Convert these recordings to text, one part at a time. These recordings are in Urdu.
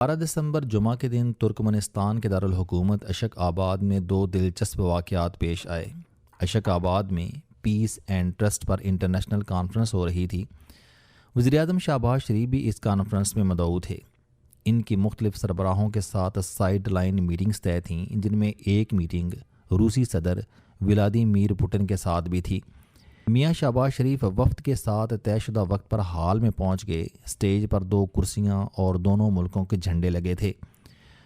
دسمبر جمعہ کے دن ترکمنستان کے دارالحکومت اشک آباد میں دو دلچسپ واقعات پیش آئے۔ اشک آباد میں پیس اینڈ ٹرسٹ پر انٹرنیشنل کانفرنس ہو رہی تھی۔ وزیراعظم شہباز شریف بھی اس کانفرنس میں مدعو تھے۔ ان کی مختلف سربراہوں کے ساتھ سائیڈ لائن میٹنگز طے تھیں، جن میں ایک میٹنگ روسی صدر ولادیمیر پوٹن کے ساتھ بھی تھی۔ میاں شہباز شریف وفد کے ساتھ طے شدہ وقت پر ہال میں پہنچ گئے۔ اسٹیج پر دو کرسیاں اور دونوں ملکوں کے جھنڈے لگے تھے۔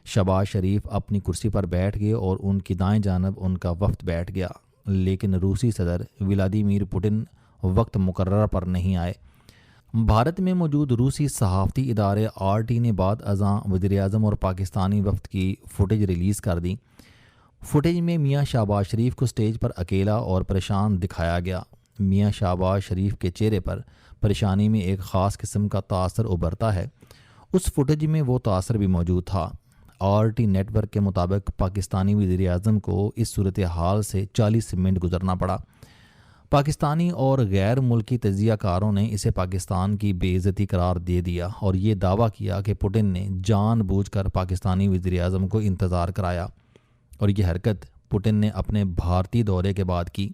شہباز شریف اپنی کرسی پر بیٹھ گئے اور ان کی دائیں جانب ان کا وفد بیٹھ گیا، لیکن روسی صدر ولادیمیر پوٹن وقت مقررہ پر نہیں آئے۔ بھارت میں موجود روسی صحافتی ادارے RT نے بعد ازاں وزیراعظم اور پاکستانی وفد کی فوٹیج ریلیز کر دی۔ فوٹیج میں میاں شہباز شریف کو اسٹیج پر اکیلا اور پریشان دکھایا گیا۔ میاں شہباز شریف کے چہرے پر پریشانی میں ایک خاص قسم کا تاثر ابھرتا ہے۔ اس فوٹیج میں وہ تاثر بھی موجود تھا۔ RT نیٹ ورک کے مطابق پاکستانی وزیراعظم کو اس صورتحال سے 40 منٹ گزرنا پڑا۔ پاکستانی اور غیر ملکی تجزیہ کاروں نے اسے پاکستان کی بے عزتی قرار دے دیا اور یہ دعویٰ کیا کہ پوٹن نے جان بوجھ کر پاکستانی وزیراعظم کو انتظار کرایا، اور یہ حرکت پوٹن نے اپنے بھارتی دورے کے بعد کی۔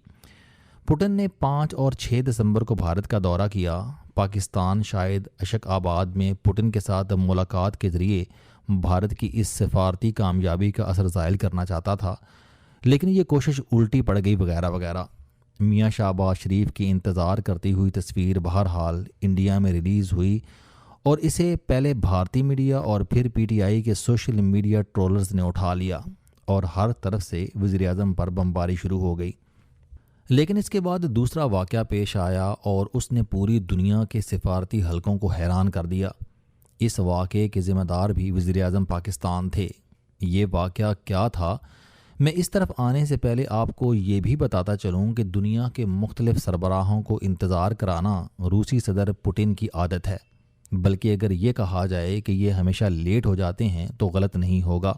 پوٹن نے 5 اور 6 دسمبر کو بھارت کا دورہ کیا۔ پاکستان شاید اشک آباد میں پوٹن کے ساتھ ملاقات کے ذریعے بھارت کی اس سفارتی کامیابی کا اثر زائل کرنا چاہتا تھا، لیکن یہ کوشش الٹی پڑ گئی وغیرہ وغیرہ۔ میاں شہباز شریف کی انتظار کرتی ہوئی تصویر بہرحال انڈیا میں ریلیز ہوئی، اور اسے پہلے بھارتی میڈیا اور پھر PTI کے سوشل میڈیا ٹرولرز نے اٹھا لیا اور ہر طرف سے وزیراعظم پر بمباری شروع ہو گئی۔ لیکن اس کے بعد دوسرا واقعہ پیش آیا اور اس نے پوری دنیا کے سفارتی حلقوں کو حیران کر دیا۔ اس واقعے کے ذمہ دار بھی وزیراعظم پاکستان تھے۔ یہ واقعہ کیا تھا؟ میں اس طرف آنے سے پہلے آپ کو یہ بھی بتاتا چلوں کہ دنیا کے مختلف سربراہوں کو انتظار کرانا روسی صدر پوٹن کی عادت ہے، بلکہ اگر یہ کہا جائے کہ یہ ہمیشہ لیٹ ہو جاتے ہیں تو غلط نہیں ہوگا۔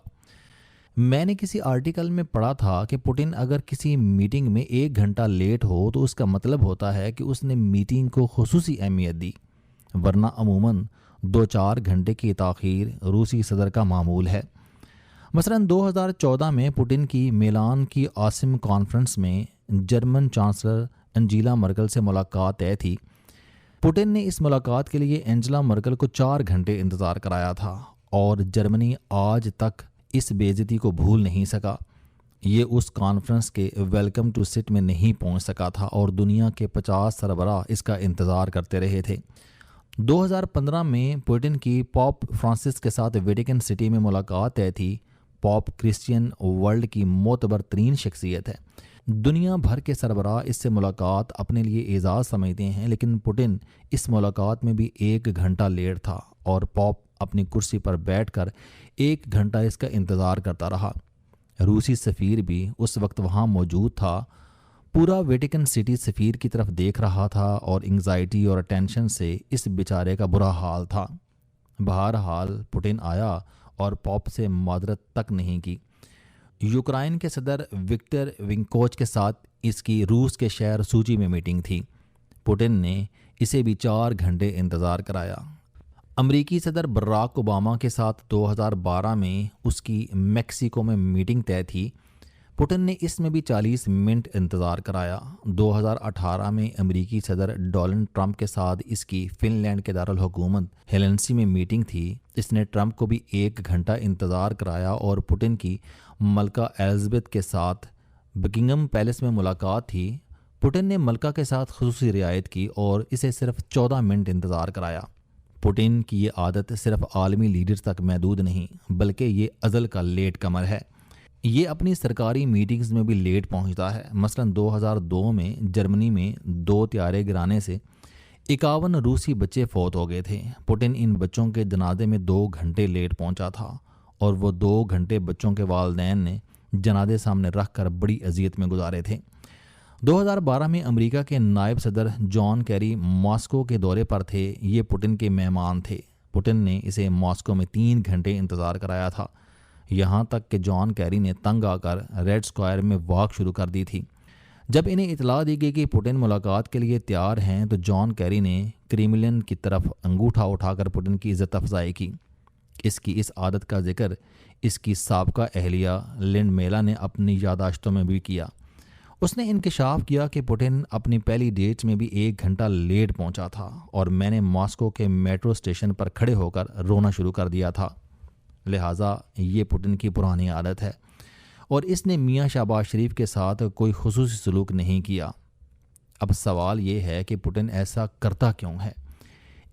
میں نے کسی آرٹیکل میں پڑھا تھا کہ پوٹن اگر کسی میٹنگ میں 1 گھنٹہ لیٹ ہو تو اس کا مطلب ہوتا ہے کہ اس نے میٹنگ کو خصوصی اہمیت دی، ورنہ عموماً 2-4 گھنٹے کی تاخیر روسی صدر کا معمول ہے۔ مثلاً 2014 میں پوٹن کی میلان کی عاصم کانفرنس میں جرمن چانسلر انجیلا مرکل سے ملاقات طے تھی۔ پوٹن نے اس ملاقات کے لیے انجیلا مرکل کو 4 گھنٹے انتظار کرایا تھا، اور جرمنی آج تک اس بے عزتی کو بھول نہیں سکا۔ یہ اس کانفرنس کے ویلکم ٹو سٹ میں نہیں پہنچ سکا تھا، اور دنیا کے 50 سربراہ اس کا انتظار کرتے رہے تھے۔ 2015 میں پوٹن کی پوپ فرانسس کے ساتھ ویٹیکن سٹی میں ملاقات طے تھی۔ پوپ کرسچین ورلڈ کی معتبر ترین شخصیت ہے۔ دنیا بھر کے سربراہ اس سے ملاقات اپنے لیے اعزاز سمجھتے ہیں، لیکن پوٹن اس ملاقات میں بھی 1 گھنٹہ لیٹ تھا، اور پوپ اپنی کرسی پر بیٹھ کر 1 گھنٹہ اس کا انتظار کرتا رہا۔ روسی سفیر بھی اس وقت وہاں موجود تھا۔ پورا ویٹیکن سٹی سفیر کی طرف دیکھ رہا تھا، اور انگزائٹی اور ٹینشن سے اس بیچارے کا برا حال تھا۔ بہرحال پوٹن آیا اور پوپ سے معذرت تک نہیں کی۔ یوکرائن کے صدر وکٹر ینوکووچ کے ساتھ اس کی روس کے شہر سوچی میں میٹنگ تھی۔ پوٹن نے اسے بھی 4 گھنٹے انتظار کرایا۔ امریکی صدر براک اوباما کے ساتھ 2012 میں اس کی میکسیکو میں میٹنگ طے تھی۔ پوٹن نے اس میں بھی 40 منٹ انتظار کرایا۔ 2018 میں امریکی صدر ڈونلڈ ٹرمپ کے ساتھ اس کی فن لینڈ کے دارالحکومت ہیلسنکی میں میٹنگ تھی۔ اس نے ٹرمپ کو بھی 1 گھنٹہ انتظار کرایا، اور پوٹن کی ملکہ ایلزبتھ کے ساتھ بکنگھم پیلس میں ملاقات تھی۔ پوٹن نے ملکہ کے ساتھ خصوصی رعایت کی اور اسے صرف 14 منٹ انتظار کرایا۔ پوٹن کی یہ عادت صرف عالمی لیڈرز تک محدود نہیں، بلکہ یہ ازل کا لیٹ کمر ہے۔ یہ اپنی سرکاری میٹنگز میں بھی لیٹ پہنچتا ہے۔ مثلاً 2002 میں جرمنی میں 2 طیارے گرانے سے 51 روسی بچے فوت ہو گئے تھے۔ پوٹن ان بچوں کے جنازے میں 2 گھنٹے لیٹ پہنچا تھا، اور وہ 2 گھنٹے بچوں کے والدین نے جنازے سامنے رکھ کر بڑی اذیت میں گزارے تھے۔ 2012 میں امریکہ کے نائب صدر جان کیری ماسکو کے دورے پر تھے۔ یہ پوٹن کے مہمان تھے۔ پوٹن نے اسے ماسکو میں 3 گھنٹے انتظار کرایا تھا، یہاں تک کہ جان کیری نے تنگ آ کر ریڈ اسکوائر میں واک شروع کر دی تھی۔ جب انہیں اطلاع دی گئی کہ پوٹن ملاقات کے لیے تیار ہیں تو جان کیری نے کریملن کی طرف انگوٹھا اٹھا کر پوٹن کی عزت افزائی کی۔ اس کی اس عادت کا ذکر اس کی سابقہ اہلیہ لینڈ میلا نے اپنی یادداشتوں میں بھی کیا۔ اس نے انکشاف کیا کہ پوٹن اپنی پہلی ڈیٹ میں بھی 1 گھنٹہ لیٹ پہنچا تھا اور میں نے ماسکو کے میٹرو اسٹیشن پر کھڑے ہو کر رونا شروع کر دیا تھا۔ لہٰذا یہ پوٹن کی پرانی عادت ہے اور اس نے میاں شہباز شریف کے ساتھ کوئی خصوصی سلوک نہیں کیا۔ اب سوال یہ ہے کہ پوٹن ایسا کرتا کیوں ہے؟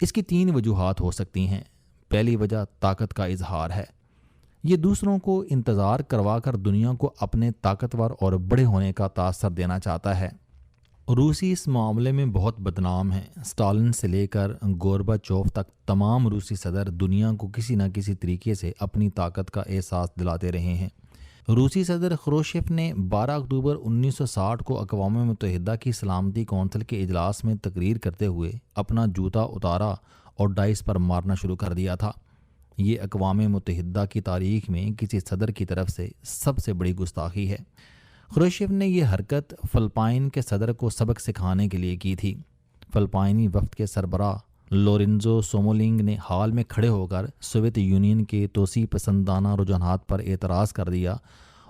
اس کی 3 وجوہات ہو سکتی ہیں۔ پہلی وجہ طاقت کا اظہار ہے۔ یہ دوسروں کو انتظار کروا کر دنیا کو اپنے طاقتور اور بڑے ہونے کا تاثر دینا چاہتا ہے۔ روسی اس معاملے میں بہت بدنام ہیں۔ اسٹالن سے لے کر گورباچوف تک تمام روسی صدر دنیا کو کسی نہ کسی طریقے سے اپنی طاقت کا احساس دلاتے رہے ہیں۔ روسی صدر خروشچف نے 12 اکتوبر 1960 کو اقوام متحدہ کی سلامتی کونسل کے اجلاس میں تقریر کرتے ہوئے اپنا جوتا اتارا اور ڈائس پر مارنا شروع کر دیا تھا۔ یہ اقوام متحدہ کی تاریخ میں کسی صدر کی طرف سے سب سے بڑی گستاخی ہے۔ خروشچف نے یہ حرکت فلپائن کے صدر کو سبق سکھانے کے لیے کی تھی۔ فلپائنی وفد کے سربراہ لورنزو سومولنگ نے حال میں کھڑے ہو کر سوویت یونین کے توسیع پسندانہ رجحانات پر اعتراض کر دیا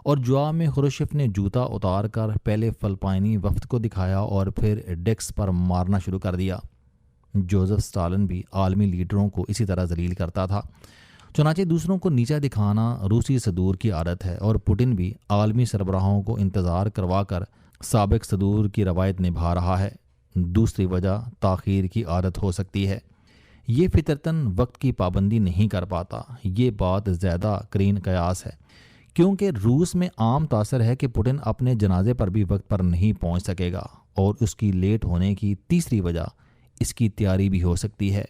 اور جواب میں خروشچف نے جوتا اتار کر پہلے فلپائنی وفد کو دکھایا اور پھر ڈیسک پر مارنا شروع کر دیا۔ جوزف اسٹالن بھی عالمی لیڈروں کو اسی طرح ذلیل کرتا تھا۔ چنانچہ دوسروں کو نیچا دکھانا روسی صدور کی عادت ہے اور پوٹن بھی عالمی سربراہوں کو انتظار کروا کر سابق صدور کی روایت نبھا رہا ہے۔ دوسری وجہ تاخیر کی عادت ہو سکتی ہے۔ یہ فطرتاً وقت کی پابندی نہیں کر پاتا۔ یہ بات زیادہ قرین قیاس ہے کیونکہ روس میں عام تاثر ہے کہ پوٹن اپنے جنازے پر بھی وقت پر نہیں پہنچ سکے گا، اور اس کی لیٹ ہونے کی تیسری وجہ اس کی تیاری بھی ہو سکتی ہے۔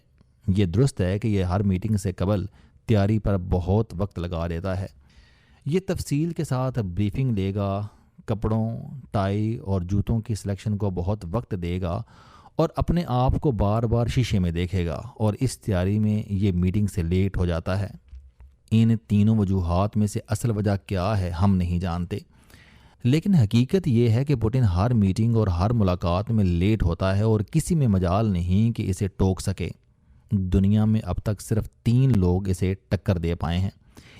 یہ درست ہے کہ یہ ہر میٹنگ سے قبل تیاری پر بہت وقت لگا دیتا ہے۔ یہ تفصیل کے ساتھ بریفنگ لے گا، کپڑوں، ٹائی اور جوتوں کی سلیکشن کو بہت وقت دے گا اور اپنے آپ کو بار بار شیشے میں دیکھے گا، اور اس تیاری میں یہ میٹنگ سے لیٹ ہو جاتا ہے۔ ان تینوں وجوہات میں سے اصل وجہ کیا ہے ہم نہیں جانتے، لیکن حقیقت یہ ہے کہ پوٹن ہر میٹنگ اور ہر ملاقات میں لیٹ ہوتا ہے اور کسی میں مجال نہیں کہ اسے ٹوک سکے۔ دنیا میں اب تک صرف 3 لوگ اسے ٹکر دے پائے ہیں۔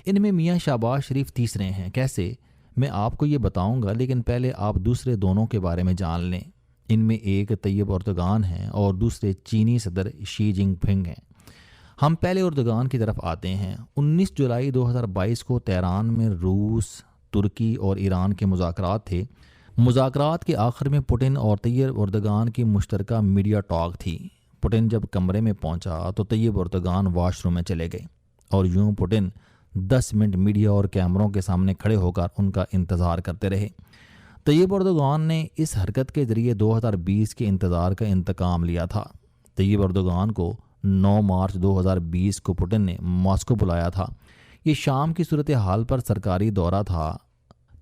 ان میں میاں شہباز شریف تیسرے ہیں۔ کیسے؟ میں آپ کو یہ بتاؤں گا، لیکن پہلے آپ دوسرے دونوں کے بارے میں جان لیں۔ ان میں ایک طیب اردگان ہیں اور دوسرے چینی صدر شی جن پنگ ہیں۔ ہم پہلے اردگان کی طرف آتے ہیں۔ 19 جولائی 2022 کو تہران میں روس، ترکی اور ایران کے مذاکرات تھے۔ مذاکرات کے آخر میں پوٹن اور طیب اردگان کی مشترکہ میڈیا ٹاک تھی۔ پوٹن جب کمرے میں پہنچا تو طیب اردگان واش روم میں چلے گئے اور یوں پوٹن 10 منٹ میڈیا اور کیمروں کے سامنے کھڑے ہو کر ان کا انتظار کرتے رہے۔ طیب اردگان نے اس حرکت کے ذریعے 2020 کے انتظار کا انتقام لیا تھا۔ طیب اردگان کو 9 مارچ 2020 کو پوٹن نے ماسکو بلایا تھا۔ یہ شام کی صورتحال پر سرکاری دورہ تھا۔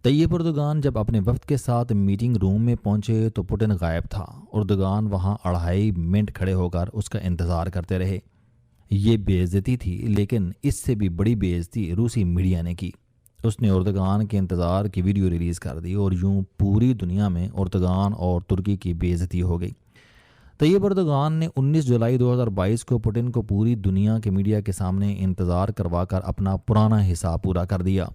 طیب اردگان جب اپنے وفد کے ساتھ میٹنگ روم میں پہنچے تو پوٹن غائب تھا۔ اردگان وہاں 2.5 منٹ کھڑے ہو کر اس کا انتظار کرتے رہے۔ یہ بے عزتی تھی، لیکن اس سے بھی بڑی بے عزتی روسی میڈیا نے کی۔ اس نے اردگان کے انتظار کی ویڈیو ریلیز کر دی اور یوں پوری دنیا میں اردگان اور ترکی کی بے عزتی ہو گئی۔ طیب اردگان نے 19 جولائی 2022 کو پوٹن کو پوری دنیا کے میڈیا کے سامنے انتظار کروا کر اپنا پرانا حساب پورا کر دیا۔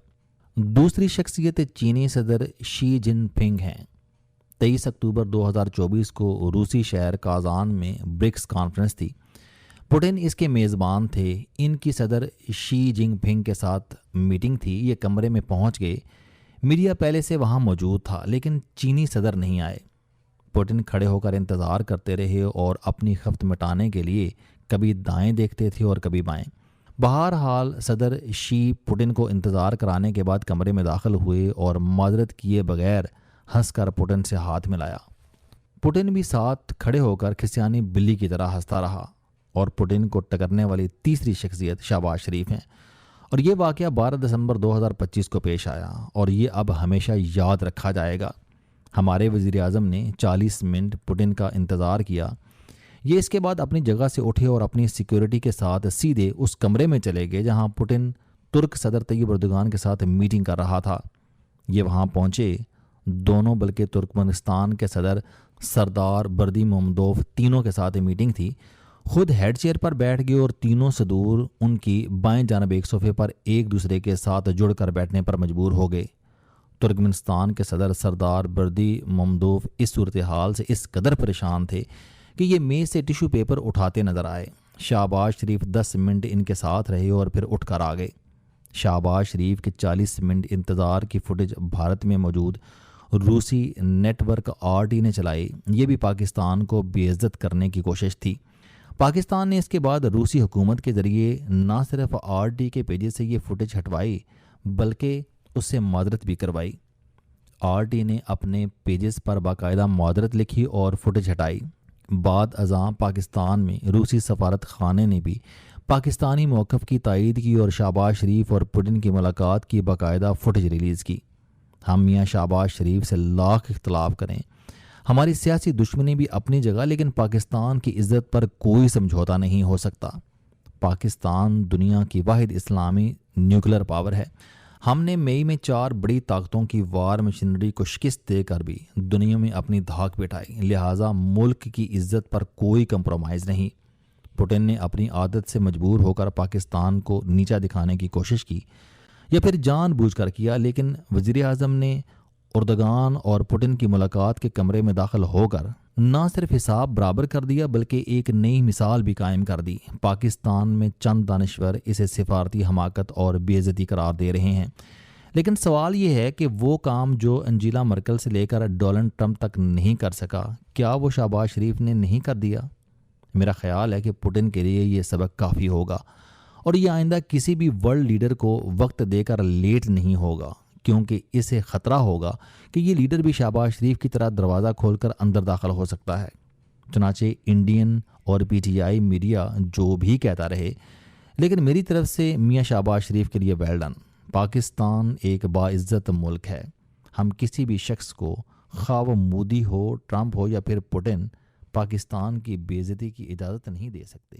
دوسری شخصیت چینی صدر شی جن پنگ ہیں۔ 23 اکتوبر 2024 کو روسی شہر کازان میں برکس کانفرنس تھی۔ پوٹن اس کے میزبان تھے۔ ان کی صدر شی جن پنگ کے ساتھ میٹنگ تھی۔ یہ کمرے میں پہنچ گئے۔ میڈیا پہلے سے وہاں موجود تھا، لیکن چینی صدر نہیں آئے۔ پوٹن کھڑے ہو کر انتظار کرتے رہے اور اپنی خفت مٹانے کے لیے کبھی دائیں دیکھتے تھے اور کبھی بائیں۔ بہرحال صدر شی پوٹن کو انتظار کرانے کے بعد کمرے میں داخل ہوئے اور معذرت کیے بغیر ہنس کر پوٹن سے ہاتھ ملایا۔ پوٹن بھی ساتھ کھڑے ہو کر کھسیانی بلی کی طرح ہنستا رہا۔ اور پوٹن کو ٹکرنے والی تیسری شخصیت شہباز شریف ہیں، اور یہ واقعہ 12 دسمبر 2025 کو پیش آیا اور یہ اب ہمیشہ یاد رکھا جائے گا۔ ہمارے وزیر اعظم نے 40 منٹ پوٹن کا انتظار کیا۔ یہ اس کے بعد اپنی جگہ سے اٹھے اور اپنی سیکیورٹی کے ساتھ سیدھے اس کمرے میں چلے گئے جہاں پوٹن ترک صدر طیب اردگان کے ساتھ میٹنگ کر رہا تھا۔ یہ وہاں پہنچے دونوں، بلکہ ترکمنستان کے صدر سردار بردی محمدوف تینوں کے ساتھ میٹنگ تھی۔ خود ہیڈ چیئر پر بیٹھ گئے اور تینوں صدور ان کی بائیں جانب ایک صوفے پر ایک دوسرے کے ساتھ جڑ کر بیٹھنے پر مجبور ہو گئے۔ ترکمنستان کے صدر سردار بردی ممدوف اس صورتحال سے اس قدر پریشان تھے کہ یہ میز سے ٹیشو پیپر اٹھاتے نظر آئے۔ شہباز شریف 10 منٹ ان کے ساتھ رہے اور پھر اٹھ کر آ گئے۔ شہباز شریف کے 40 منٹ انتظار کی فوٹیج بھارت میں موجود روسی نیٹ ورک RT نے چلائی۔ یہ بھی پاکستان کو بے عزت کرنے کی کوشش تھی۔ پاکستان نے اس کے بعد روسی حکومت کے ذریعے نہ صرف RT کے پیجز سے یہ فوٹیج ہٹوائی بلکہ اس سے معذرت بھی کروائی۔ RT نے اپنے پیجز پر باقاعدہ معذرت لکھی اور فوٹیج ہٹائی۔ بعد ازاں پاکستان میں روسی سفارت خانے نے بھی پاکستانی موقف کی تائید کی اور شہباز شریف اور پوٹن کی ملاقات کی باقاعدہ فوٹیج ریلیز کی۔ ہم میاں شہباز شریف سے لاکھ اختلاف کریں، ہماری سیاسی دشمنی بھی اپنی جگہ، لیکن پاکستان کی عزت پر کوئی سمجھوتا نہیں ہو سکتا۔ پاکستان دنیا کی واحد اسلامی نیوکلیر پاور ہے۔ ہم نے مئی میں 4 بڑی طاقتوں کی وار مشینری کو شکست دے کر بھی دنیا میں اپنی دھاک بٹھائی، لہٰذا ملک کی عزت پر کوئی کمپرومائز نہیں۔ پوٹن نے اپنی عادت سے مجبور ہو کر پاکستان کو نیچا دکھانے کی کوشش کی یا پھر جان بوجھ کر کیا، لیکن وزیر اعظم نے اردگان اور پوٹن کی ملاقات کے کمرے میں داخل ہو کر نہ صرف حساب برابر کر دیا بلکہ ایک نئی مثال بھی قائم کر دی۔ پاکستان میں چند دانشور اسے سفارتی حماقت اور بے عزتی قرار دے رہے ہیں، لیکن سوال یہ ہے کہ وہ کام جو انجیلا مرکل سے لے کر ڈونلڈ ٹرمپ تک نہیں کر سکا، کیا وہ شہباز شریف نے نہیں کر دیا؟ میرا خیال ہے کہ پوٹن کے لیے یہ سبق کافی ہوگا اور یہ آئندہ کسی بھی ورلڈ لیڈر کو وقت دے کر لیٹ نہیں ہوگا، کیونکہ اسے خطرہ ہوگا کہ یہ لیڈر بھی شہباز شریف کی طرح دروازہ کھول کر اندر داخل ہو سکتا ہے۔ چنانچہ انڈین اور PTI میڈیا جو بھی کہتا رہے، لیکن میری طرف سے میاں شہباز شریف کے لیے ویل ڈن۔ پاکستان ایک باعزت ملک ہے۔ ہم کسی بھی شخص کو، خواہ وہ مودی ہو، ٹرمپ ہو یا پھر پوٹن، پاکستان کی بے عزتی کی اجازت نہیں دے سکتے۔